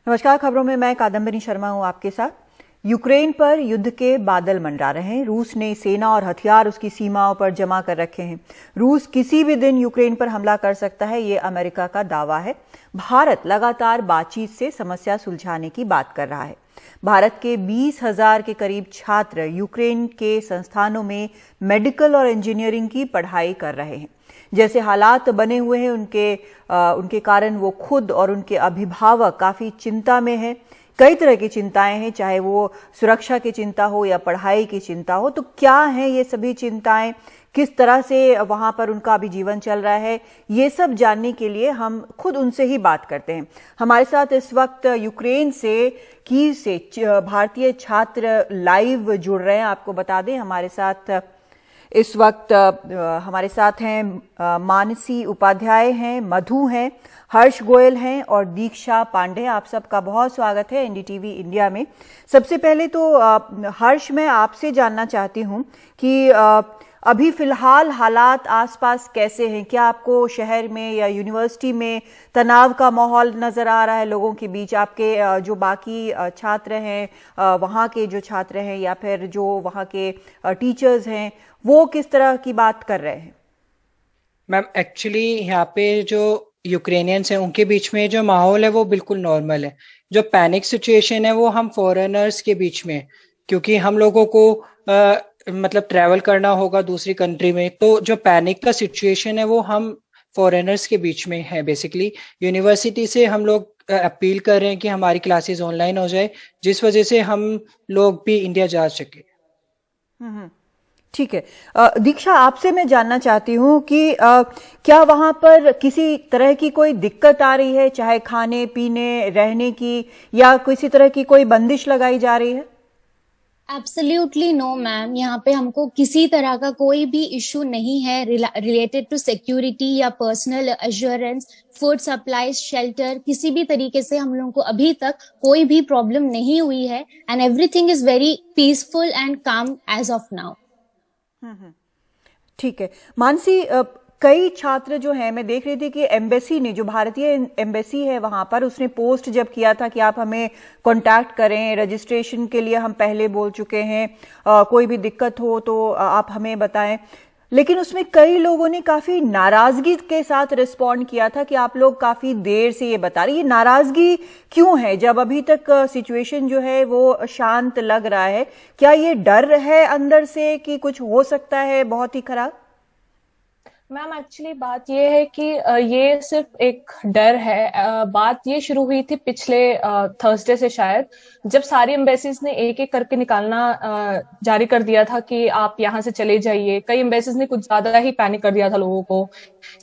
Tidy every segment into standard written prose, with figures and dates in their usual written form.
नमस्कार। खबरों में मैं कादम्बरी शर्मा हूं आपके साथ। यूक्रेन पर युद्ध के बादल मंडरा रहे हैं। रूस ने सेना और हथियार उसकी सीमाओं पर जमा कर रखे हैं। रूस किसी भी दिन यूक्रेन पर हमला कर सकता है, ये अमेरिका का दावा है। भारत लगातार बातचीत से समस्या सुलझाने की बात कर रहा है। भारत के 20,000 के करीब छात्र यूक्रेन के संस्थानों में मेडिकल और इंजीनियरिंग की पढ़ाई कर रहे हैं। जैसे हालात बने हुए हैं उनके कारण वो खुद और उनके अभिभावक काफी चिंता में हैं। कई तरह की चिंताएं हैं, चाहे वो सुरक्षा की चिंता हो या पढ़ाई की चिंता हो। तो क्या हैं ये सभी चिंताएं, किस तरह से वहां पर उनका अभी जीवन चल रहा है, ये सब जानने के लिए हम खुद उनसे ही बात करते हैं। हमारे साथ इस वक्त यूक्रेन से कीव से भारतीय छात्र लाइव जुड़ रहे हैं। आपको बता दें हमारे साथ इस वक्त हमारे साथ हैं मानसी उपाध्याय हैं, मधु हैं, हर्ष गोयल हैं और दीक्षा पांडे। आप सबका बहुत स्वागत है एनडीटीवी इंडिया में। सबसे पहले तो हर्ष, मैं आपसे जानना चाहती हूं कि अभी फिलहाल हालात आसपास कैसे हैं? क्या आपको शहर में या यूनिवर्सिटी में तनाव का माहौल नजर आ रहा है लोगों के बीच? आपके जो बाकी छात्र हैं, वहाँ के जो छात्र हैं या फिर जो वहाँ के टीचर्स हैं, वो किस तरह की बात कर रहे हैं? मैम एक्चुअली यहाँ पे जो यूक्रेनियंस हैं उनके बीच में जो माहौल है वो बिल्कुल नॉर्मल है। जो पैनिक सिचुएशन है वो हम फॉरेनर्स के बीच में है, क्योंकि हम लोगों को मतलब ट्रैवल करना होगा दूसरी कंट्री में, तो जो पैनिक का सिचुएशन है वो हम फॉरेनर्स के बीच में है। बेसिकली यूनिवर्सिटी से हम लोग अपील कर रहे हैं कि हमारी क्लासेस ऑनलाइन हो जाए, जिस वजह से हम लोग भी इंडिया जा सके। हम्म, ठीक है। दीक्षा, आपसे मैं जानना चाहती हूँ कि क्या वहां पर किसी तरह की कोई दिक्कत आ रही है, चाहे खाने पीने रहने की, या किसी तरह की कोई बंदिश लगाई जा रही है? एब्सोल्युटली नो मैम, यहाँ पे हमको किसी तरह का कोई भी इशू नहीं है रिलेटेड टू सिक्योरिटी या personal assurance, food supplies, shelter. किसी भी तरीके से हम लोगों को अभी तक कोई भी प्रॉब्लम नहीं हुई है and everything is very peaceful and काम एज ऑफ नाउ। ठीक है। मानसी, कई छात्र जो हैं, मैं देख रही थी कि एम्बेसी ने, जो भारतीय एम्बेसी है वहां पर, उसने पोस्ट जब किया था कि आप हमें कांटेक्ट करें, रजिस्ट्रेशन के लिए हम पहले बोल चुके हैं, कोई भी दिक्कत हो तो आप हमें बताएं। लेकिन उसमें कई लोगों ने काफी नाराजगी के साथ रिस्पॉन्ड किया था कि आप लोग काफी देर से ये बता रहे। ये नाराजगी क्यों है जब अभी तक सिचुएशन जो है वो शांत लग रहा है? क्या ये डर है अंदर से कि कुछ हो सकता है बहुत ही खराब? मैम एक्चुअली बात ये है कि ये सिर्फ एक डर है। बात ये शुरू हुई थी पिछले थर्सडे से शायद, जब सारी एम्बेसीज ने एक एक करके निकालना जारी कर दिया था कि आप यहाँ से चले जाइए। कई एम्बेसीज ने कुछ ज्यादा ही पैनिक कर दिया था लोगों को,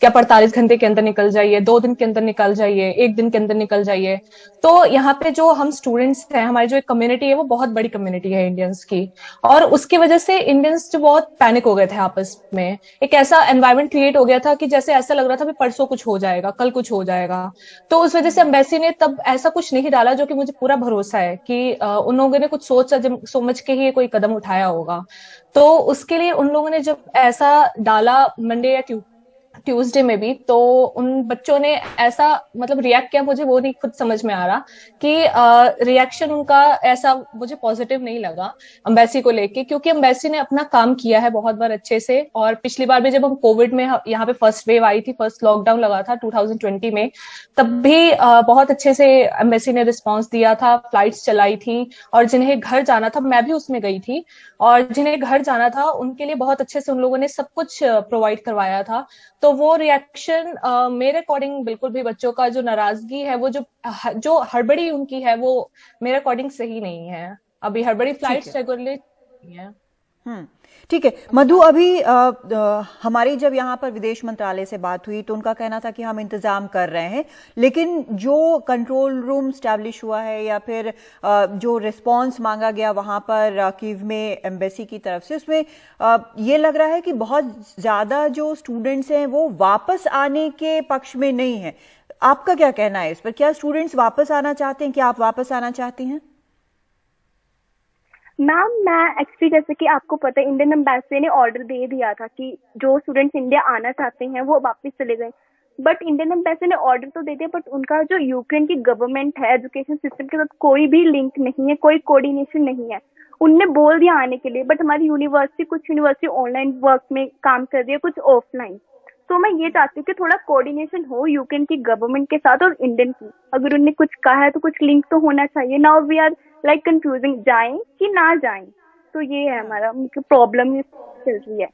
क्या 48 घंटे के अंदर निकल जाइए, 2 दिन के अंदर निकल जाइए, 1 दिन के अंदर निकल जाइए। तो यहाँ पे जो हम स्टूडेंट्स हैं, हमारी जो एक कम्युनिटी है वो बहुत बड़ी कम्युनिटी है इंडियंस की, और उसकी वजह से इंडियंस जो बहुत पैनिक हो गए थे आपस में। एक ऐसा एनवायरमेंट क्रिएट हो गया था कि जैसे ऐसा लग रहा था कि परसों कुछ हो जाएगा, कल कुछ हो जाएगा। तो उस वजह से एम्बेसी ने तब ऐसा कुछ नहीं डाला, जो कि मुझे पूरा भरोसा है कि उन लोगों ने कुछ सोच समझ के ही कोई कदम उठाया होगा। तो उसके लिए उन लोगों ने जब ऐसा डाला मंडे या ट्यूसडे में भी, तो उन बच्चों ने ऐसा मतलब रिएक्ट किया, मुझे वो नहीं खुद समझ में आ रहा कि रिएक्शन उनका ऐसा मुझे पॉजिटिव नहीं लगा अम्बेसी को लेके, क्योंकि अम्बेसी ने अपना काम किया है बहुत बार अच्छे से। और पिछली बार भी जब हम कोविड में यहाँ पे फर्स्ट वेव आई थी, फर्स्ट लॉकडाउन लगा था 2020 में, तब भी बहुत अच्छे से अम्बेसी ने रिस्पॉन्स दिया था, फ्लाइट्स चलाई थी। और जिन्हें घर जाना था, मैं भी उसमें गई थी, और जिन्हें घर जाना था उनके लिए बहुत अच्छे से उन लोगों ने सब कुछ प्रोवाइड करवाया था। तो वो रिएक्शन मेरे अकॉर्डिंग बिल्कुल भी बच्चों का जो नाराजगी है, वो जो जो हड़बड़ी उनकी है, वो मेरे अकॉर्डिंग सही नहीं है। अभी हड़बड़ी ठीक है। फ्लाइट्स रेगुलरली नहीं है। ठीक है। मधु, अभी हमारी जब यहाँ पर विदेश मंत्रालय से बात हुई तो उनका कहना था कि हम इंतजाम कर रहे हैं, लेकिन जो कंट्रोल रूम स्टैब्लिश हुआ है या फिर जो रिस्पांस मांगा गया वहाँ पर कीव में एम्बेसी की तरफ से, उसमें ये लग रहा है कि बहुत ज्यादा जो स्टूडेंट्स हैं वो वापस आने के पक्ष में नहीं है। आपका क्या कहना है इस पर? क्या स्टूडेंट्स वापस आना चाहते हैं? क्या आप वापस आना चाहती हैं? मैम, मैं एक्चुअली, जैसे कि आपको पता है, इंडियन एम्बेसी ने ऑर्डर दे दिया था कि जो स्टूडेंट्स इंडिया आना चाहते हैं वो वापस चले गए। बट इंडियन एम्बेसी ने ऑर्डर तो दे दिया, बट उनका जो यूक्रेन की गवर्नमेंट है एजुकेशन सिस्टम के साथ कोई भी लिंक नहीं है, कोई कोऑर्डिनेशन नहीं है। उनने बोल दिया आने के लिए, बट हमारी यूनिवर्सिटी, कुछ यूनिवर्सिटी ऑनलाइन वर्क में काम कर रही है, कुछ ऑफलाइन। तो मैं ये चाहती हूँ कि थोड़ा कोऑर्डिनेशन हो यूक्रेन की गवर्नमेंट के साथ और इंडियन की। अगर उन्होंने कुछ कहा है तो कुछ लिंक तो होना चाहिए। Now we are like confusing, जाएं कि ना जाएं। तो ये है हमारा प्रॉब्लम चल रही है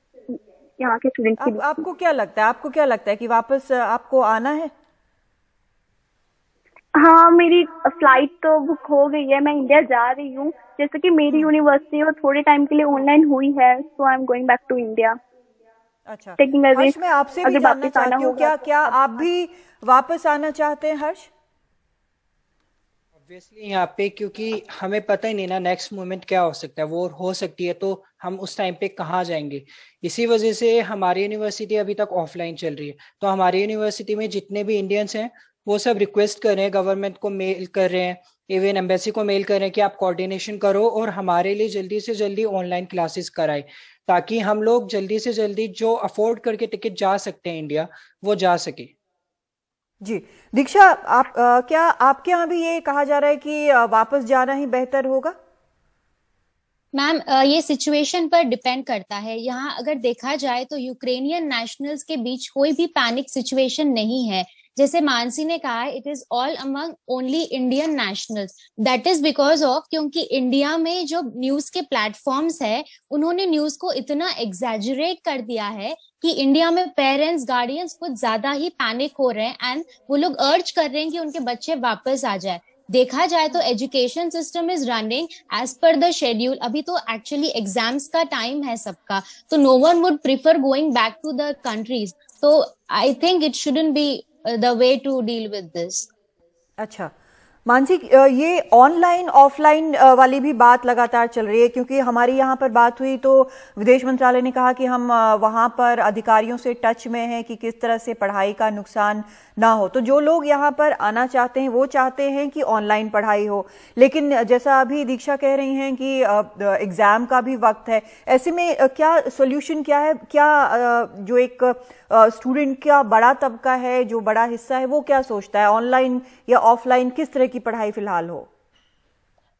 यहाँ के स्टूडेंट के लिए। आपको क्या लगता है कि वापस आपको आना है? हाँ, मेरी फ्लाइट तो बुक हो गई है, मैं इंडिया जा रही हूँ। जैसे कि मेरी यूनिवर्सिटी वो थोड़े टाइम के लिए ऑनलाइन हुई है, so I am going back to India. अच्छा टेकिंग हर्ष, मैं आपसे भी जानना चाहती हूँ, क्या आप भी वापस आना चाहते हैं हर्ष? ऑब्वियसली यहाँ पे, क्योंकि हमें पता ही नहीं ना नेक्स्ट मोमेंट क्या हो सकता है, वो हो सकती है तो हम उस टाइम पे कहाँ जाएंगे। इसी वजह से हमारी यूनिवर्सिटी अभी तक ऑफलाइन चल रही है। तो हमारी यूनिवर्सिटी में जितने भी इंडियंस हैं वो सब रिक्वेस्ट कर रहे हैं, गवर्नमेंट को मेल कर रहे हैं, इवन एम्बेसी को मेल कर रहे हैं कि आप कोऑर्डिनेशन करो और हमारे लिए जल्दी से जल्दी ऑनलाइन क्लासेस कराए, ताकि हम लोग जल्दी से जल्दी जो अफोर्ड करके टिकट जा सकते हैं इंडिया, वो जा सके। जी दीक्षा, आप क्या आपके यहाँ भी ये कहा जा रहा है कि वापस जाना ही बेहतर होगा? मैम, ये सिचुएशन पर डिपेंड करता है। यहाँ अगर देखा जाए तो यूक्रेनियन नेशनल्स के बीच कोई भी पैनिक सिचुएशन नहीं है। जैसे मानसी ने कहा है, it is all among only Indian nationals. That is because of, क्योंकि इंडिया में जो न्यूज के प्लेटफॉर्म्स है उन्होंने न्यूज को इतना एग्जैजरेट कर दिया है कि इंडिया में पेरेंट्स, गार्डियंस कुछ ज्यादा ही पैनिक हो रहे हैं एंड वो लोग अर्ज कर रहे हैं कि उनके बच्चे वापस आ जाए। देखा जाए तो education system is running as per the schedule. अभी तो एक्चुअली एग्जाम्स का टाइम है सबका, तो no one would prefer going back to the countries. तो I think it shouldn't be the way to deal with this. अच्छा मानसी, ये online offline वाली भी बात लगातार चल रही है, क्योंकि हमारी यहाँ पर बात हुई तो विदेश मंत्रालय ने कहा कि हम वहाँ पर अधिकारियों से टच में हैं कि किस तरह से पढ़ाई का नुकसान ना हो। तो जो लोग यहाँ पर आना चाहते हैं वो चाहते हैं कि ऑनलाइन पढ़ाई हो, लेकिन जैसा अभी दीक्षा कह रही हैं कि एग्जाम का भी वक्त है। ऐसे में क्या सोल्यूशन क्या है? क्या जो एक स्टूडेंट का बड़ा तबका है, जो बड़ा हिस्सा है, वो क्या सोचता है, ऑनलाइन या ऑफलाइन किस तरह की पढ़ाई फिलहाल हो?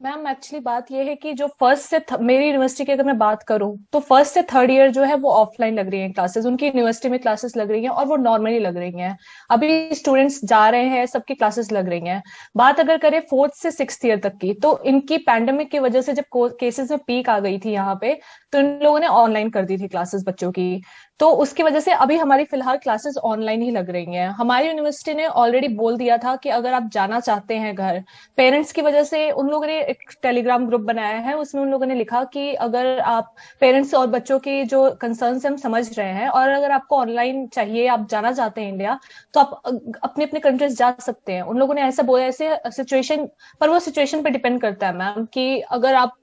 मैम, एक्चुअली बात ये है कि जो मेरी यूनिवर्सिटी की अगर मैं बात करूं तो फर्स्ट से थर्ड ईयर जो है वो ऑफलाइन लग रही हैं क्लासेस। उनकी यूनिवर्सिटी में क्लासेस लग रही हैं और वो नॉर्मली लग रही हैं। अभी स्टूडेंट्स जा रहे हैं, सबकी क्लासेस लग रही हैं। बात अगर करें फोर्थ से सिक्स्थ ईयर तक की, तो इनकी पैंडेमिक की वजह से जब केसेस में पीक आ गई थी यहाँ पे, तो इन लोगों ने ऑनलाइन कर दी थी क्लासेस बच्चों की। तो उसकी वजह से अभी हमारी फिलहाल क्लासेस ऑनलाइन ही लग रही हैं। हमारी यूनिवर्सिटी ने ऑलरेडी बोल दिया था कि अगर आप जाना चाहते हैं घर, पेरेंट्स की वजह से उन लोगों ने एक टेलीग्राम ग्रुप बनाया है, उसमें उन लोगों ने लिखा कि अगर आप पेरेंट्स और बच्चों की जो कंसर्न्स हम समझ रहे हैं और अगर आपको ऑनलाइन चाहिए, आप जाना चाहते हैं इंडिया, तो आप अपने अपने कंट्रीज जा सकते हैं। उन लोगों ने ऐसा बोला। ऐसे सिचुएशन पर, वो सिचुएशन पे डिपेंड करता है मैम, कि अगर आप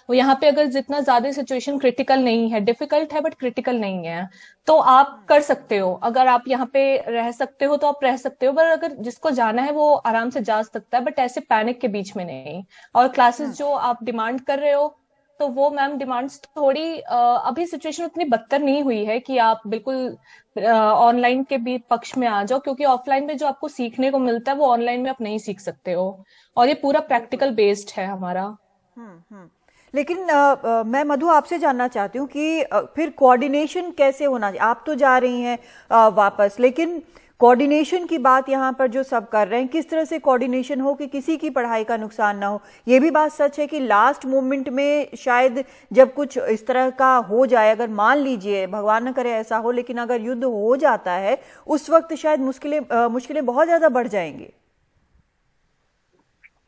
यहाँ पे अगर जितना ज्यादा सिचुएशन क्रिटिकल नहीं है, डिफिकल्ट है बट क्रिटिकल नहीं है, तो आप कर सकते हो। अगर आप यहाँ पे रह सकते हो तो आप रह सकते हो, पर अगर जिसको जाना है वो आराम से जा सकता है, बट ऐसे पैनिक के बीच में नहीं। और क्लासेस जो आप डिमांड कर रहे हो, तो वो मैम डिमांड्स थोड़ी अभी सिचुएशन उतनी बदतर नहीं हुई है कि आप बिल्कुल ऑनलाइन के भी पक्ष में आ जाओ, क्योंकि ऑफलाइन में जो आपको सीखने को मिलता है वो ऑनलाइन में आप नहीं सीख सकते हो, और ये पूरा प्रैक्टिकल बेस्ड है हमारा। लेकिन मैं मधु आपसे जानना चाहती हूँ कि फिर कोऑर्डिनेशन कैसे होना चाहिए? आप तो जा रही हैं वापस, लेकिन कोऑर्डिनेशन की बात यहाँ पर जो सब कर रहे हैं, किस तरह से कोऑर्डिनेशन हो कि किसी की पढ़ाई का नुकसान ना हो। ये भी बात सच है कि लास्ट मोमेंट में शायद जब कुछ इस तरह का हो जाए, अगर मान लीजिए भगवान न करे ऐसा हो, लेकिन अगर युद्ध हो जाता है उस वक्त शायद मुश्किलें बहुत ज्यादा बढ़ जाएंगी।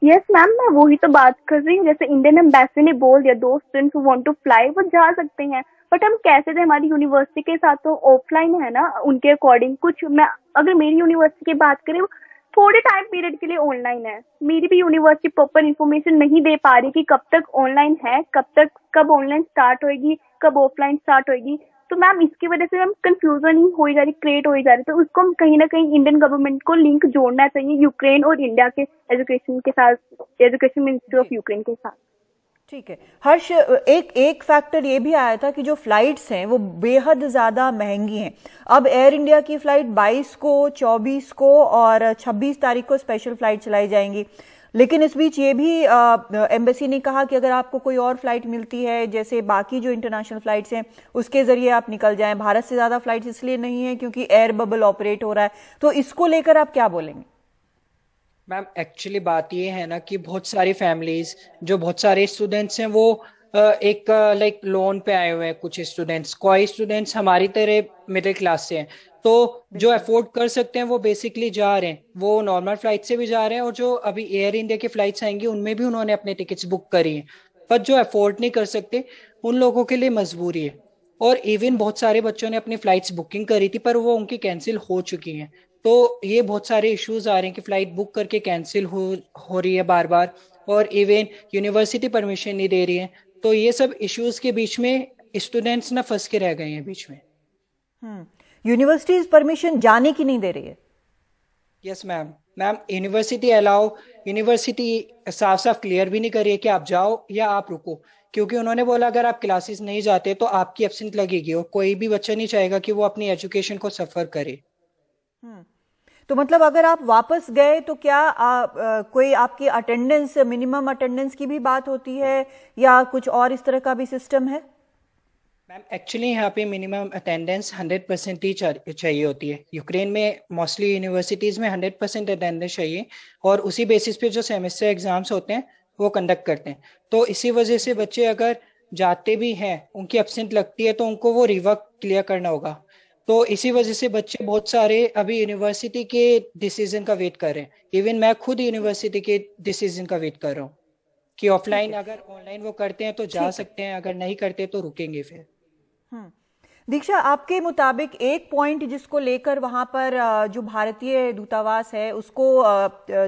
यस मैम, मैं वही तो बात कर रही हूँ। जैसे इंडियन एम्बेसी ने बोल दिया, दो students who want to fly वो जा सकते हैं, बट हम कैसे थे? हमारी यूनिवर्सिटी के साथ तो ऑफलाइन है ना, उनके अकॉर्डिंग कुछ। मैं अगर मेरी यूनिवर्सिटी की बात करें, थोड़े टाइम पीरियड के लिए ऑनलाइन है। मेरी भी यूनिवर्सिटी प्रॉपर इन्फॉर्मेशन नहीं दे पा रही कि कब तक ऑनलाइन है, कब ऑनलाइन स्टार्ट होएगी, कब ऑफलाइन स्टार्ट होएगी। तो मैम इसकी वजह से हम कंफ्यूजन ही हो जा रही, क्रिएट हो जा रही। तो उसको हम कहीं ना कहीं इंडियन गवर्नमेंट को लिंक जोड़ना चाहिए यूक्रेन और इंडिया के एजुकेशन के साथ, एजुकेशन मिनिस्ट्री ऑफ यूक्रेन के साथ। ठीक है हर्ष, एक फैक्टर ये भी आया था कि जो फ्लाइट्स हैं वो बेहद ज्यादा महंगी हैं। अब एयर इंडिया की फ्लाइट 22 को, 24 को और 26 तारीख को स्पेशल फ्लाइट चलाई जाएंगी, लेकिन इस बीच ये भी एम्बेसी ने कहा कि अगर आपको कोई और फ्लाइट मिलती है, जैसे बाकी जो इंटरनेशनल फ्लाइट्स हैं उसके जरिए आप निकल जाएं। भारत से ज्यादा फ्लाइट्स इसलिए नहीं है क्योंकि एयर बबल ऑपरेट हो रहा है, तो इसको लेकर आप क्या बोलेंगे? मैम एक्चुअली बात ये है ना कि बहुत सारी फैमिलीज, जो बहुत सारे स्टूडेंट्स हैं वो एक लाइक लोन पे आए हुए हैं। कुछ स्टूडेंट्स, कोई स्टूडेंट्स हमारी तरह मिडिल क्लास से हैं, तो जो अफोर्ड कर सकते हैं वो बेसिकली जा रहे हैं, वो नॉर्मल फ्लाइट से भी जा रहे हैं, और जो अभी एयर इंडिया की फ्लाइट्स आएंगी उनमें भी उन्होंने अपने टिकट्स बुक करी हैं। पर जो अफोर्ड नहीं कर सकते उन लोगों के लिए मजबूरी है। और इवन बहुत सारे बच्चों ने अपनी फ्लाइट्स बुकिंग करी थी पर वो उनकी कैंसिल हो चुकी हैं। तो ये बहुत सारे इश्यूज आ रहे हैं कि फ्लाइट बुक करके कैंसिल हो रही है बार बार, और इवन यूनिवर्सिटी परमिशन नहीं दे रही है। तो ये सब इश्यूज के बीच में स्टूडेंट्स ना फंस के रह गए हैं बीच में। यूनिवर्सिटीज परमिशन जाने की नहीं दे रही है? Yes ma'am. यूनिवर्सिटी साफ साफ क्लियर भी नहीं कर रही है कि आप जाओ या आप रुको, क्योंकि उन्होंने बोला अगर आप क्लासेस नहीं जाते तो आपकी एब्सेंट लगेगी, और कोई भी बच्चा नहीं चाहेगा कि वो अपनी एजुकेशन को सफर करे। तो मतलब अगर आप वापस गए तो क्या कोई आपकी अटेंडेंस, मिनिमम अटेंडेंस की भी बात होती है या कुछ और इस तरह का भी सिस्टम है? मैम एक्चुअली यहाँ पे मिनिमम अटेंडेंस 100% ही चाहिए होती है। यूक्रेन में मोस्टली यूनिवर्सिटीज़ में 100% अटेंडेंस चाहिए, और उसी बेसिस पे जो सेमेस्टर एग्जाम्स होते हैं वो कंडक्ट करते हैं। तो इसी वजह से बच्चे अगर जाते भी हैं, उनकी एब्सेंट लगती है तो उनको वो रिवर्क क्लियर करना होगा। तो इसी वजह से बच्चे बहुत सारे अभी यूनिवर्सिटी के डिसीजन का वेट कर रहे हैं। इवन मैं खुद यूनिवर्सिटी के डिसीजन का वेट कर रहा हूँ कि ऑफलाइन अगर ऑनलाइन वो करते हैं तो जा सकते हैं, अगर नहीं करते तो रुकेंगे फिर। दीक्षा, आपके मुताबिक एक पॉइंट जिसको लेकर वहां पर जो भारतीय दूतावास है उसको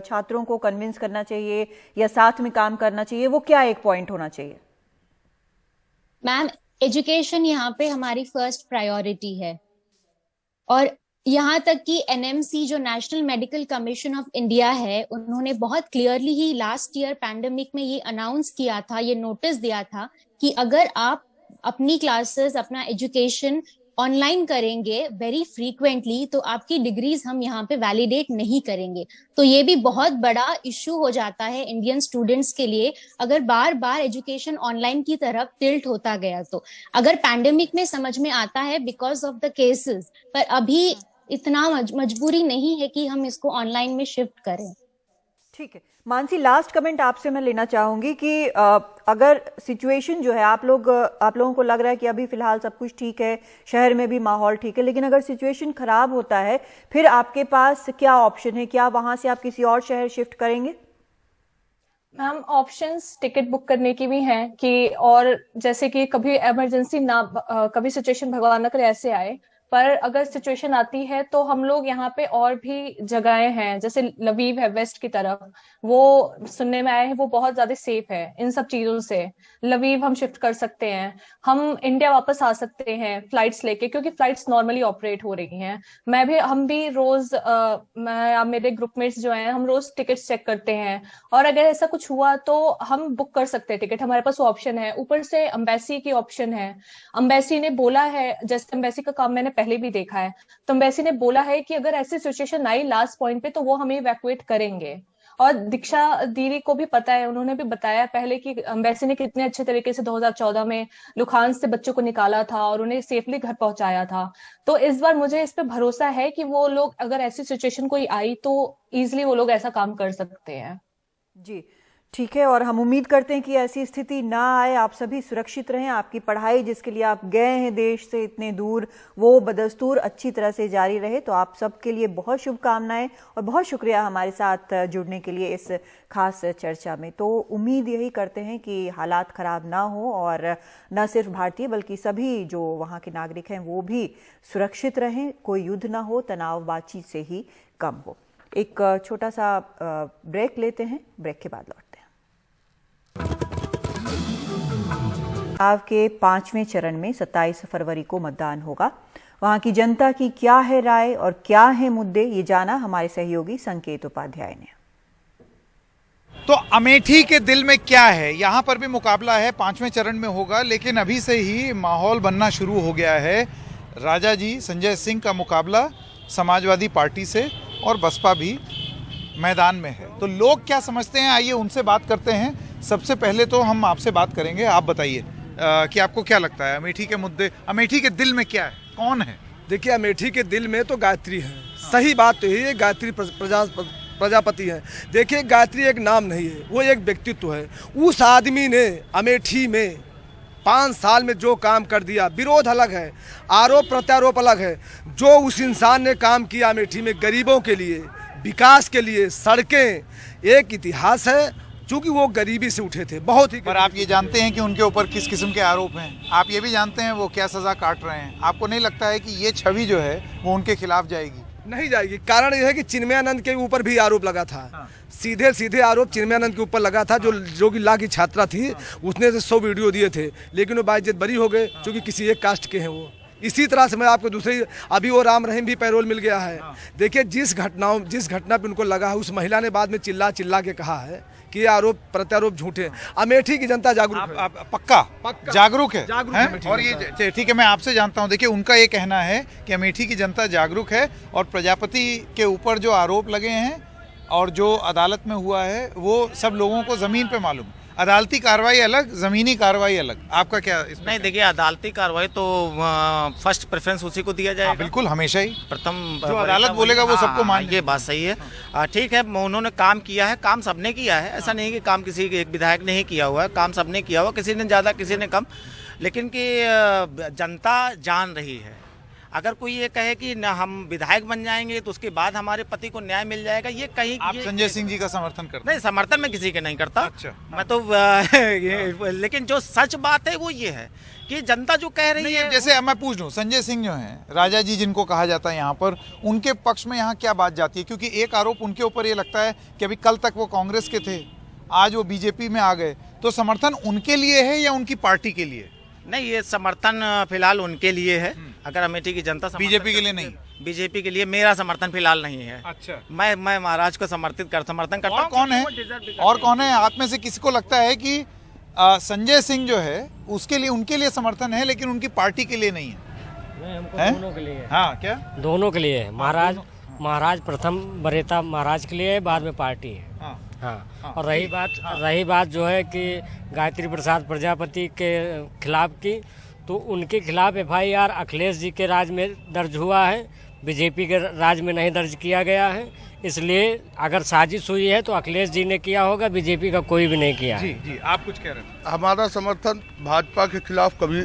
छात्रों को कन्विंस करना चाहिए या साथ में काम करना चाहिए, वो क्या एक पॉइंट होना चाहिए? मैम, एजुकेशन यहाँ पे हमारी फर्स्ट प्रायोरिटी है, और यहाँ तक कि एनएमसी जो national medical commission of India है, उन्होंने बहुत क्लियरली ही लास्ट ईयर पैंडेमिक में ये अनाउंस किया था, ये नोटिस दिया था कि अगर आप अपनी क्लासेस, अपना एजुकेशन ऑनलाइन करेंगे वेरी फ्रीक्वेंटली तो आपकी डिग्रीज हम यहाँ पे वैलिडेट नहीं करेंगे। तो ये भी बहुत बड़ा इश्यू हो जाता है इंडियन स्टूडेंट्स के लिए अगर बार बार एजुकेशन ऑनलाइन की तरफ टिल्ट होता गया। तो अगर पैंडेमिक में समझ में आता है बिकॉज ऑफ द केसेस, पर अभी इतना मजबूरी नहीं है कि हम इसको ऑनलाइन में शिफ्ट करें। ठीक है मानसी, लास्ट कमेंट आपसे मैं लेना चाहूंगी कि अगर सिचुएशन जो है आप लोगों को लग रहा है कि अभी फिलहाल सब कुछ ठीक है, शहर में भी माहौल ठीक है, लेकिन अगर सिचुएशन खराब होता है फिर आपके पास क्या ऑप्शन है? क्या वहां से आप किसी और शहर शिफ्ट करेंगे? मैम, ऑप्शंस टिकट बुक करने की भी हैं कि, और जैसे कि कभी इमरजेंसी ना, कभी सिचुएशन भगवान न करे ऐसे आए, पर अगर सिचुएशन आती है तो हम लोग यहाँ पे और भी जगहें हैं, जैसे लवीव है वेस्ट की तरफ, वो सुनने में आया है वो बहुत ज्यादा सेफ है इन सब चीजों से। लवीव हम शिफ्ट कर सकते हैं, हम इंडिया वापस आ सकते हैं फ्लाइट्स लेके, क्योंकि फ्लाइट्स नॉर्मली ऑपरेट हो रही हैं। हम भी रोज मैं मेरे ग्रुपमेट्स जो हैं हम रोज टिकट्स चेक करते हैं, और अगर ऐसा कुछ हुआ तो हम बुक कर सकते हैं टिकट, हमारे पास वो ऑप्शन है। ऊपर से अम्बेसी की ऑप्शन है, अम्बेसी ने बोला है, जैसे अम्बेसी का काम मैंने पहले भी देखा है, तो अम्बेसी ने बोला है कि अगर ऐसी सिचुएशन आई लास्ट पॉइंट पे तो वो हमें इवैक्यूएट करेंगे। और दीक्षा दीदी को भी पता है, उन्होंने भी बताया पहले कि अम्बेसी ने कितने अच्छे तरीके से 2014 में लुहांस्क से बच्चों को निकाला था और उन्हें सेफली घर पहुंचाया था। तो इस बार मुझे इस पे भरोसा है कि वो लोग, अगर ऐसी सिचुएशन कोई आई तो इजिली वो लोग ऐसा काम कर सकते हैं। जी ठीक है, और हम उम्मीद करते हैं कि ऐसी स्थिति ना आए, आप सभी सुरक्षित रहें, आपकी पढ़ाई जिसके लिए आप गए हैं देश से इतने दूर वो बदस्तूर अच्छी तरह से जारी रहे। तो आप सबके लिए बहुत शुभकामनाएं और बहुत शुक्रिया हमारे साथ जुड़ने के लिए इस खास चर्चा में। तो उम्मीद यही करते हैं कि हालात खराब ना हो और न सिर्फ भारतीय बल्कि सभी जो वहाँ के नागरिक हैं वो भी सुरक्षित रहें, कोई युद्ध ना हो, तनाव बातचीत से ही कम हो। एक छोटा सा ब्रेक लेते हैं, ब्रेक के बाद लौटते हैं। चुनाव के 5वें चरण में 27 फरवरी को मतदान होगा। वहां की जनता की क्या है राय और क्या है मुद्दे, ये जाना हमारे सहयोगी संकेत उपाध्याय ने। तो अमेठी के दिल में क्या है, यहाँ पर भी मुकाबला है, 5वें चरण में होगा, लेकिन अभी से ही माहौल बनना शुरू हो गया है। राजा जी संजय सिंह का मुकाबला समाजवादी पार्टी से और बसपा भी मैदान में है। तो लोग क्या समझते हैं, आइए उनसे बात करते हैं। सबसे पहले तो हम आपसे बात करेंगे, आप बताइए कि आपको क्या लगता है अमेठी के मुद्दे, अमेठी के दिल में क्या है, कौन है? देखिए, अमेठी के दिल में तो गायत्री है। सही बात तो यही है, गायत्री प्रजापति है। देखिए, गायत्री एक नाम नहीं है, वो एक व्यक्तित्व है। उस आदमी ने अमेठी में 5 साल में जो काम कर दिया, विरोध अलग है, आरोप प्रत्यारोप अलग है। जो उस इंसान ने काम किया अमेठी में गरीबों के लिए, विकास के लिए, सड़कें, एक इतिहास है। चूंकि वो गरीबी से उठे थे, बहुत ही। पर आप ये जानते हैं कि उनके ऊपर किस किस्म के आरोप हैं? आप ये भी जानते हैं वो क्या सजा काट रहे हैं? आपको नहीं लगता है कि ये छवि जो है वो उनके खिलाफ जाएगी? नहीं जाएगी। कारण यह है कि चिन्मयानंद के ऊपर भी आरोप लगा था। हाँ। सीधे सीधे आरोप चिन्मयानंद के ऊपर लगा था, जो कि ला की छात्रा थी। उसने 100 वीडियो दिए थे, लेकिन वो बाइज्जत बरी हो गए, क्योंकि किसी एक कास्ट के हैं वो। इसी तरह से मैं आपको दूसरी, अभी वो राम रहीम भी पैरोल मिल गया है। देखिए, जिस घटना पे उनको लगा है, उस महिला ने बाद में चिल्ला के कहा है कि ये आरोप प्रत्यारोप झूठे हैं। अमेठी की जनता जागरूक है। पक्का जागरूक है, जागरूक है। और ये ठीक है, मैं आपसे जानता हूं। देखिए, उनका ये कहना है कि अमेठी की जनता जागरूक है और प्रजापति के ऊपर जो आरोप लगे हैं और जो अदालत में हुआ है वो सब लोगों को जमीन पे मालूम। अदालती कार्रवाई अलग, जमीनी कार्रवाई अलग। आपका क्या इसमें? नहीं, देखिए, अदालती कार्रवाई तो फर्स्ट प्रेफरेंस उसी को दिया जाएगा। बिल्कुल, हमेशा ही प्रथम जो अदालत बोलेगा वो सबको मान। ये बात सही है। ठीक है, उन्होंने काम किया है, काम सबने किया है। ऐसा नहीं कि काम किसी एक विधायक ने ही किया हुआ है, काम सबने किया हुआ, किसी ने ज़्यादा किसी ने कम। लेकिन कि जनता जान रही है। अगर कोई ये कहे कि न हम विधायक बन जाएंगे तो उसके बाद हमारे पति को न्याय मिल जाएगा, ये कहीं आप संजय सिंह जी का समर्थन करते? नहीं, समर्थन में किसी के नहीं करता। अच्छा, मैं तो लेकिन जो सच बात है वो ये है कि जनता जो कह रही है। जैसे मैं पूछ लूं, संजय सिंह जो हैं, राजा जी जिनको कहा जाता है यहाँ पर, उनके पक्ष में यहाँ क्या बात जाती है? क्योंकि एक आरोप उनके ऊपर ये लगता है कि अभी कल तक वो कांग्रेस के थे, आज वो बीजेपी में आ गए, तो समर्थन उनके लिए है या उनकी पार्टी के लिए? नहीं, ये समर्थन फिलहाल उनके लिए है। अगर अमेठी की जनता बीजेपी के लिए नहीं? बीजेपी के लिए मेरा समर्थन फिलहाल नहीं है। अच्छा, मैं महाराज को समर्थन करता हूँ। और कौन है आप में से किसी को लगता है कि संजय सिंह जो है उसके लिए, उनके लिए समर्थन है लेकिन उनकी पार्टी के लिए नहीं है? नहीं, हमको है? दोनों के लिए। हाँ, क्या? दोनों के लिए है। महाराज प्रथम वरीयता महाराज के लिए है, बाद में पार्टी है। हाँ। और रही बात जो है कि गायत्री प्रसाद प्रजापति के खिलाफ की, तो उनके खिलाफ FIR अखिलेश जी के राज में दर्ज हुआ है, बीजेपी के राज में नहीं दर्ज किया गया है। इसलिए अगर साजिश हुई है तो अखिलेश जी ने किया होगा, बीजेपी का कोई भी नहीं किया है। जी, आप कुछ कह रहे हैं? हमारा समर्थन भाजपा के खिलाफ कभी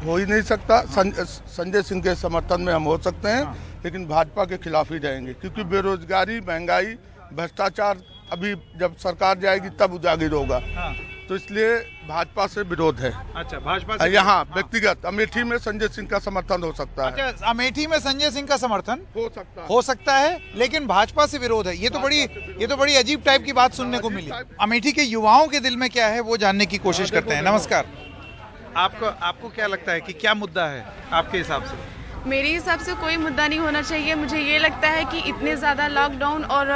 हो ही नहीं सकता। संजय सिंह के समर्थन में हम हो सकते हैं, लेकिन भाजपा के खिलाफ ही रहेंगे, क्योंकि बेरोजगारी, महंगाई, भ्रष्टाचार अभी जब सरकार जाएगी तब उजागर होगा। तो इसलिए भाजपा से विरोध है। अच्छा, भाजपा से यहाँ व्यक्तिगत अमेठी में संजय सिंह का समर्थन हो सकता है। अच्छा, अमेठी में संजय सिंह का समर्थन हो सकता है, लेकिन भाजपा से विरोध है। ये तो बड़ी अजीब टाइप की बात सुनने को मिली। अमेठी के युवाओं के दिल में क्या है वो जानने की कोशिश करते हैं। नमस्कार, आपको क्या लगता है कि क्या मुद्दा है आपके हिसाब से? मेरे हिसाब से कोई मुद्दा नहीं होना चाहिए। मुझे ये लगता है कि इतने ज़्यादा लॉकडाउन और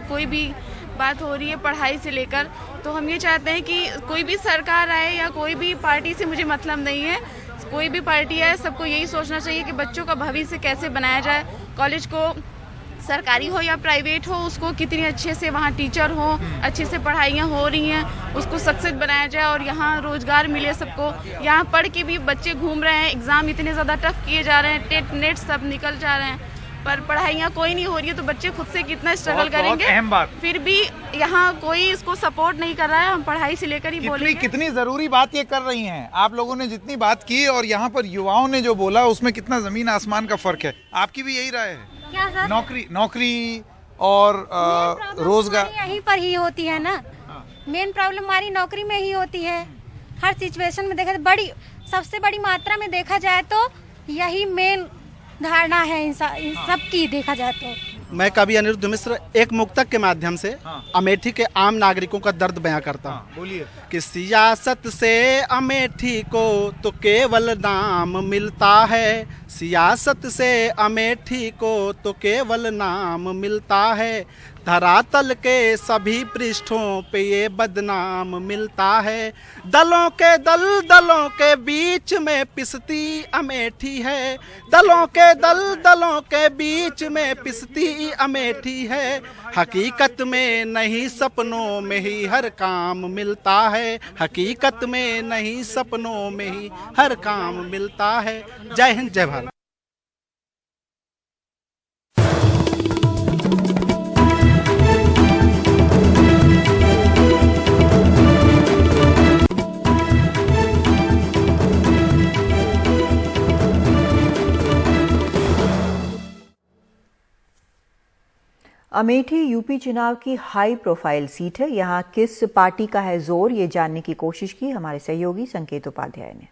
कोई भी बात हो रही है पढ़ाई से लेकर, तो हम ये चाहते हैं कि कोई भी सरकार आए या कोई भी पार्टी से मुझे मतलब नहीं है, कोई भी पार्टी है, सबको यही सोचना चाहिए कि बच्चों का भविष्य कैसे बनाया जाए। कॉलेज को सरकारी हो या प्राइवेट हो, उसको कितनी अच्छे से वहाँ टीचर हो, अच्छे से पढ़ाइयाँ हो रही हैं, उसको सक्सेस बनाया जाए और यहाँ रोजगार मिले सबको। यहाँ पढ़ के भी बच्चे घूम रहे हैं, एग्ज़ाम इतने ज़्यादा टफ किए जा रहे हैं, टेट नेट सब निकल जा रहे हैं, पर पढ़ाइयाँ कोई नहीं हो रही है, तो बच्चे खुद से कितना स्ट्रगल करेंगे। अहम बात। फिर भी यहाँ कोई इसको सपोर्ट नहीं कर रहा है। हम पढ़ाई से लेकर ही बोलेंगे। कितनी जरूरी बात ये कर रही हैं आप लोगों ने, जितनी बात की और यहाँ पर युवाओं ने जो बोला, उसमें कितना जमीन आसमान का फर्क है। आपकी भी यही राय है? क्या सर? नौकरी और रोजगार यहीं पर ही होती है ना। मेन प्रॉब्लम हमारी नौकरी में ही होती है। हर सिचुएशन में देखा, सबसे बड़ी मात्रा में देखा जाए तो यही मेन धारणा है इन सब की देखा जाए तो। मैं कवि अनिरुद्ध मिश्र एक मुक्तक के माध्यम से अमेठी के आम नागरिकों का दर्द बयां करता हूँ। बोलिए। कि सियासत से अमेठी को तो केवल नाम मिलता है, सियासत से अमेठी को तो केवल नाम मिलता है, धरातल के सभी पृष्ठों पे ये बदनाम मिलता है। दलों के बीच में पिसती अमेठी है। दलों के बीच में पिसती अमेठी है। हकीकत में नहीं सपनों में ही हर काम मिलता है। हकीकत में नहीं सपनों में ही हर काम मिलता है। जय हिंद, जय भारत। अमेठी यूपी चुनाव की हाई प्रोफाइल सीट है। यहां किस पार्टी का है जोर, ये जानने की कोशिश की हमारे सहयोगी संकेत उपाध्याय ने।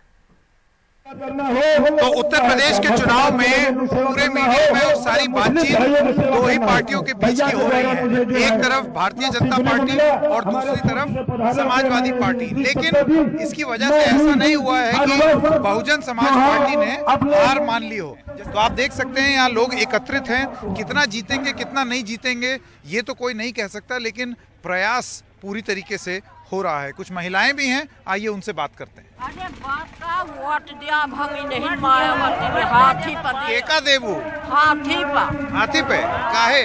तो उत्तर प्रदेश के चुनाव में पूरे मीडिया में सारी बातचीत दो ही पार्टियों के बीच की हो रही है। एक तरफ भारतीय जनता पार्टी और दूसरी तरफ समाजवादी पार्टी। लेकिन इसकी वजह से ऐसा नहीं हुआ है कि बहुजन समाज पार्टी ने हार मान ली हो। तो आप देख सकते हैं यहाँ लोग एकत्रित हैं। कितना जीतेंगे कितना नहीं जीतेंगे ये तो कोई नहीं कह सकता, लेकिन प्रयास पूरी तरीके से हो रहा है। कुछ महिलाएं भी हैं, आइए उनसे बात करते हैं। अरे बात का वोट दिया भंगी नहीं मायावती में हाथी पर केका देबू हाथी पे काहे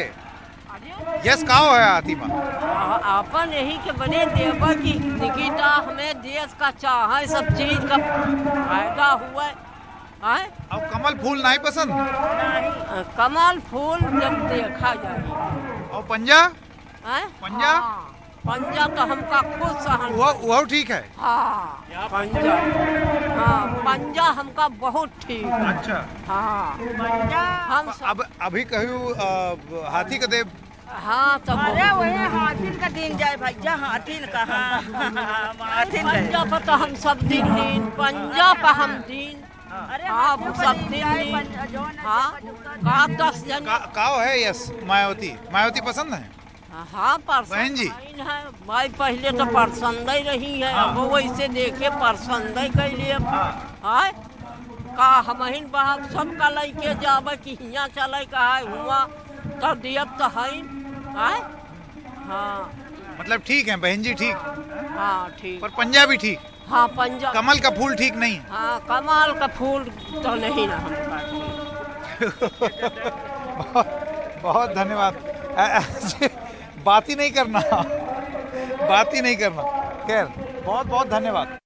यस काओ है हाथी में अपन यही के बने देवा की निकिता हमें देश का चाहे सब चीज का फायदा हुआ है। अब कमल फूल नहीं पसंद? कमल फूल जब देखा जाए। और पंजा पंजा तो हमका खुद सहन वो ठीक है। हाँ पंजा हमका बहुत ठीक। अच्छा हाँ हम अब अभी कहूँ हाथी का देव। हाँ तो अरे वही हाथी का दिन जाए भैया, हाथी का पंजा पर तो हम सब दिन पंजा पर हम दिन आप सब दिन। हाँ 10 जन काओ है यस मायावती पसंद है। हाँ बहन जी है भाई पहले तो पसंद ही रही है। अब वैसे देखे पसंद ही के लिए है का हमहिन बाहर सब का लेके जावे कि यहाँ चले का है हुआ तो दियब तो है। हाँ मतलब ठीक है बहन जी, ठीक। हाँ ठीक। पर पंजा भी ठीक। हाँ पंजा कमल का फूल ठीक नहीं। हाँ कमल का फूल तो नहीं ना बहुत धन्यवाद। बात ही नहीं करना खैर बहुत बहुत धन्यवाद।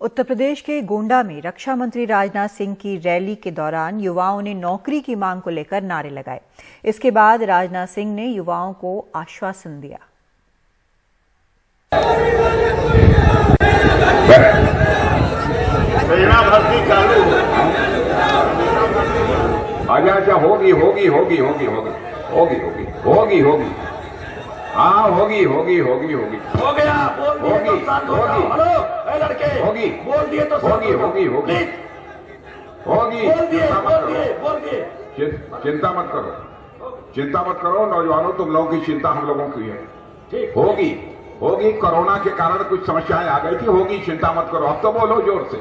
उत्तर प्रदेश के गोंडा में रक्षा मंत्री राजनाथ सिंह की रैली के दौरान युवाओं ने नौकरी की मांग को लेकर नारे लगाए। इसके बाद राजनाथ सिंह ने युवाओं को आश्वासन दिया। भर्ती चालू अच्छा होगी हाँ होगी हो गया होगी बोल दिए तो होगी चिंता मत करो नौजवानों, तुम लोगों की चिंता हम लोगों की है। होगी कोरोना के कारण कुछ समस्याएं आ गई थी, होगी चिंता मत करो। अब तो बोलो जोर से।